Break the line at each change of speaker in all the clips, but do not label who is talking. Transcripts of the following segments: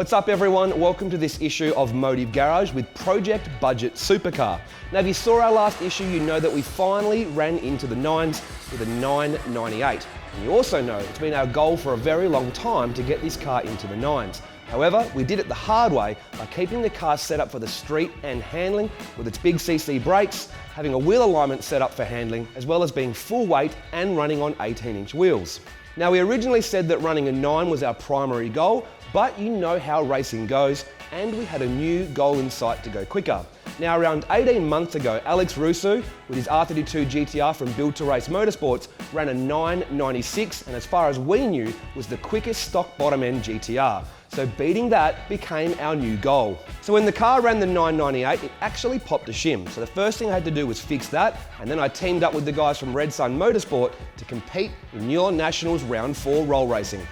What's up everyone? Welcome to this issue of Motive Garage with Project Budget Supercar. Now if you saw our last issue, you know that we finally ran into the nines with a 998. And you also know it's been our goal for a very long time to get this car into the nines. However, we did it the hard way by keeping the car set up for the street and handling with its big CC brakes, having a wheel alignment set up for handling, as well as being full weight and running on 18-inch wheels. Now we originally said that running a 9 was our primary goal, but you know how racing goes, and we had a new goal in sight to go quicker. Now around 18 months ago, Alex Russo, with his R32 GTR from Build to Race Motorsports, ran a 996, and as far as we knew, was the quickest stock bottom end GTR. So beating that became our new goal. So when the car ran the 998, it actually popped a shim. So the first thing I had to do was fix that, and then I teamed up with the guys from Red Sun Motorsport to compete in Newland Nationals Round 4 roll racing.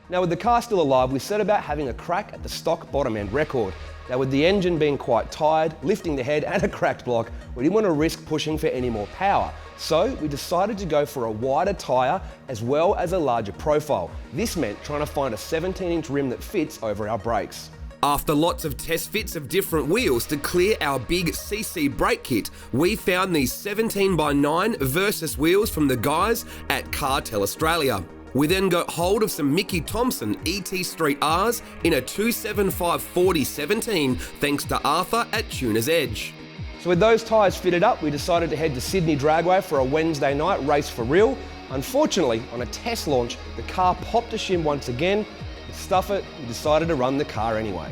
Now with the car still alive, we set about having a crack at the stock bottom end record. Now with the engine being quite tired, lifting the head and a cracked block, we didn't want to risk pushing for any more power. So we decided to go for a wider tyre as well as a larger profile. This meant trying to find a 17-inch rim that fits over our brakes.
After lots of test fits of different wheels to clear our big CC brake kit, we found these 17x9 Versys wheels from the guys at Cartel Australia. We then got hold of some Mickey Thompson ET Street Rs in a 275/40/17 thanks to Arthur at Tuner's Edge.
So with those tyres fitted up, we decided to head to Sydney Dragway for a Wednesday night race for real. Unfortunately, on a test launch, the car popped a shim once again. To stuff it, we decided to run the car anyway.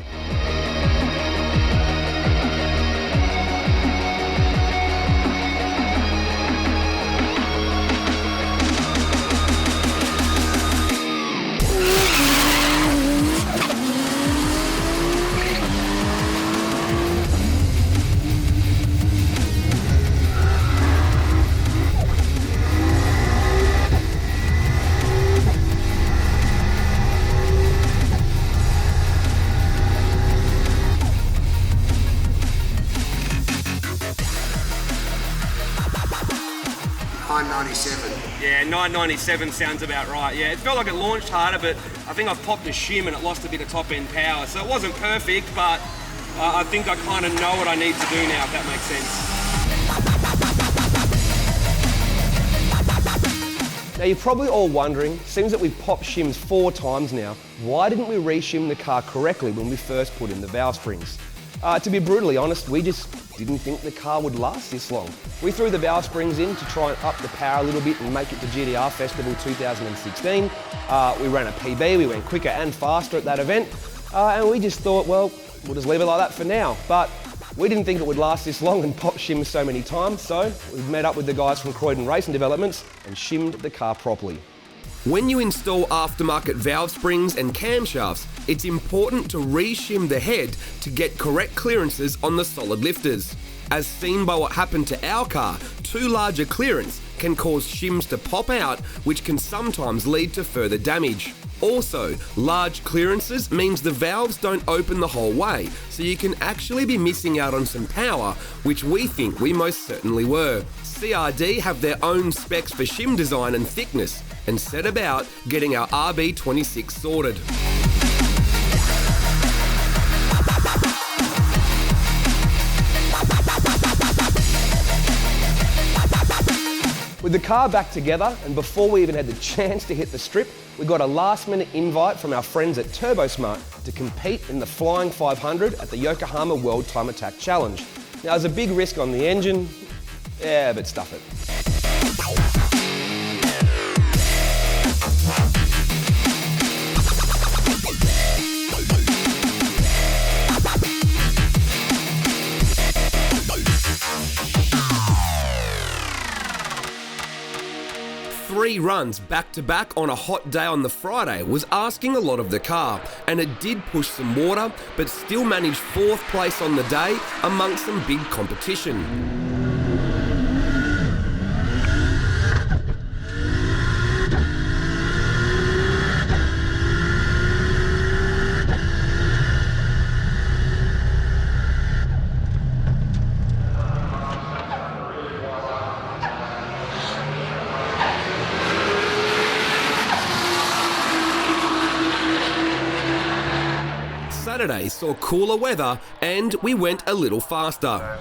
Yeah, 997 sounds about right. Yeah, it felt like it launched harder, but I think I've popped a shim and it lost a bit of top end power. So it wasn't perfect, but I think I kind of know what I need to do now, if that makes sense.
Now you're probably all wondering, seems that we've popped shims 4 times now, why didn't we re-shim the car correctly when we first put in the valve springs? To be brutally honest, we just didn't think the car would last this long. We threw the valve springs in to try and up the power a little bit and make it to GTR Festival 2016. We ran a PB, we went quicker and faster at that event, and we just thought, well, we'll just leave it like that for now. But we didn't think it would last this long and pop shims so many times, so we met up with the guys from Croydon Racing Developments and shimmed the car properly.
When you install aftermarket valve springs and camshafts, it's important to re-shim the head to get correct clearances on the solid lifters. As seen by what happened to our car, too large a clearance can cause shims to pop out, which can sometimes lead to further damage. Also, large clearances means the valves don't open the whole way, so you can actually be missing out on some power, which we think we most certainly were. CRD have their own specs for shim design and thickness, and set about getting our RB26 sorted.
With the car back together, and before we even had the chance to hit the strip, we got a last-minute invite from our friends at TurboSmart to compete in the Flying 500 at the Yokohama World Time Attack Challenge. Now, there's a big risk on the engine, yeah, but stuff it.
3 runs back-to-back on a hot day on the Friday was asking a lot of the car, and it did push some water, but still managed 4th place on the day amongst some big competition. Saturday saw cooler weather and we went a little faster.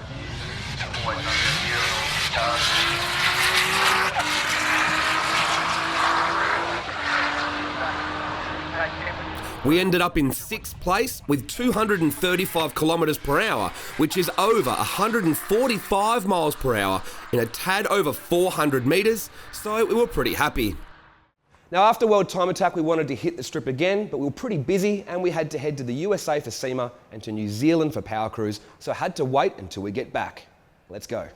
We ended up in 6th place with 235 kilometres per hour, which is over 145 miles per hour in a tad over 400 metres, so we were pretty happy.
Now, after World Time Attack, we wanted to hit the strip again, but we were pretty busy and we had to head to the USA for SEMA and to New Zealand for Power Cruise, so I had to wait until we get back. Let's go.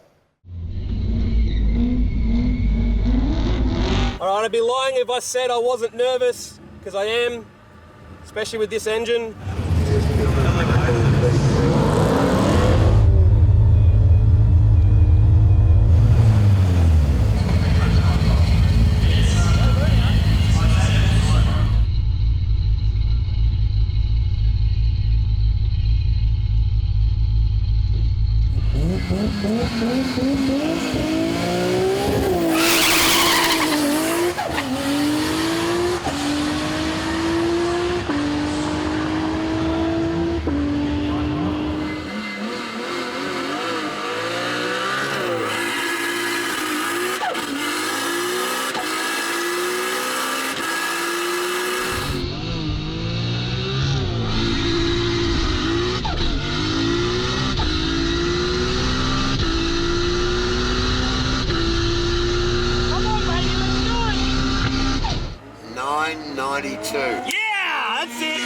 All right, I'd be lying if I said I wasn't nervous, because I am, especially with this engine. Yeah, that's it.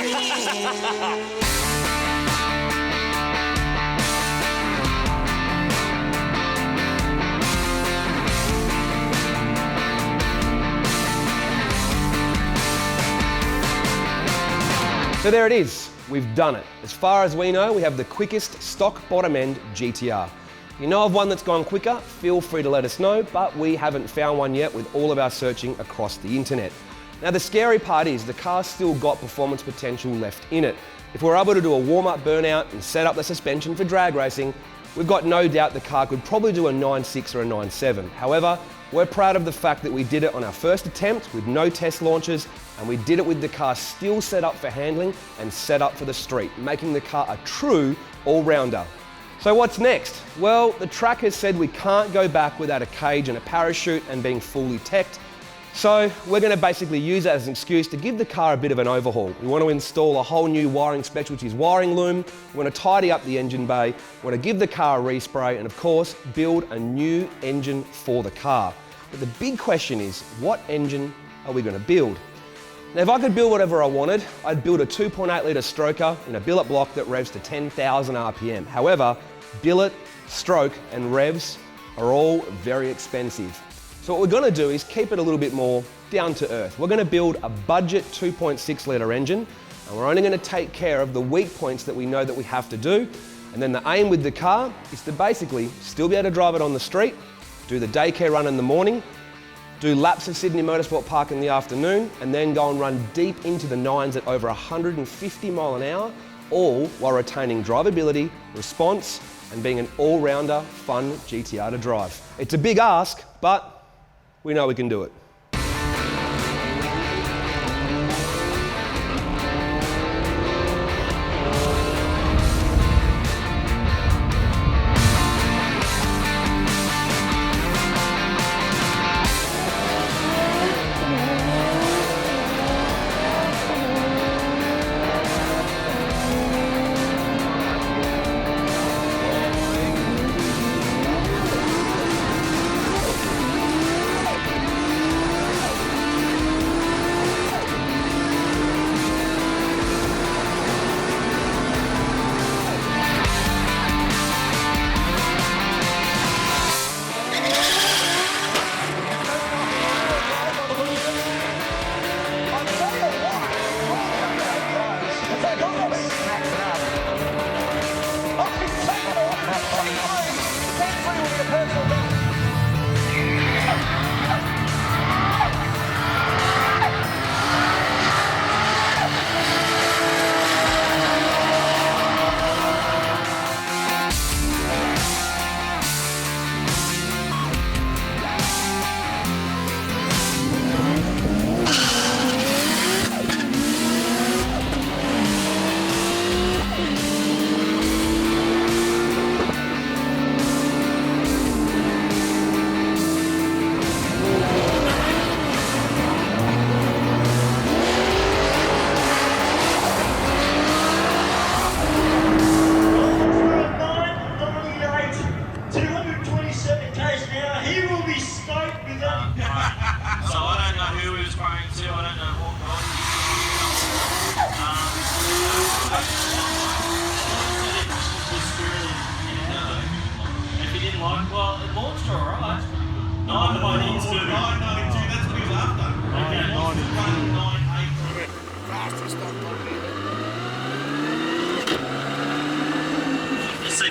So there it is, we've done it. As far as we know, we have the quickest stock bottom end GTR. If you know of one that's gone quicker, feel free to let us know, but we haven't found one yet with all of our searching across the internet. Now the scary part is the car's still got performance potential left in it. If we're able to do a warm-up burnout and set up the suspension for drag racing, we've got no doubt the car could probably do a 9.6 or a 9.7. However, we're proud of the fact that we did it on our first attempt with no test launches, and we did it with the car still set up for handling and set up for the street, making the car a true all-rounder. So what's next? Well, the track has said we can't go back without a cage and a parachute and being fully teched. So we're going to basically use that as an excuse to give the car a bit of an overhaul. We want to install a whole new wiring specialties wiring loom. We want to tidy up the engine bay. We want to give the car a respray and of course build a new engine for the car. But the big question is, what engine are we going to build? Now if I could build whatever I wanted, I'd build a 2.8 litre stroker in a billet block that revs to 10,000 RPM. However, billet, stroke and revs are all very expensive. So what we're going to do is keep it a little bit more down to earth. We're going to build a budget 2.6 litre engine, and we're only going to take care of the weak points that we know that we have to do. And then the aim with the car is to basically still be able to drive it on the street, do the daycare run in the morning, do laps of Sydney Motorsport Park in the afternoon, and then go and run deep into the nines at over 150 mile an hour, all while retaining drivability, response, and being an all-rounder, fun GTR to drive. It's a big ask, but we know we can do it.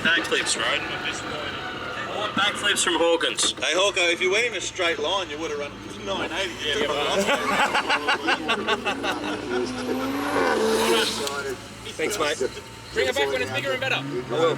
backflips, right? I want backflips from Hawkins.
Hey Hawko, if you went in a straight line, you would have run 980.
Thanks, mate. Bring it back when it's bigger and better. I will.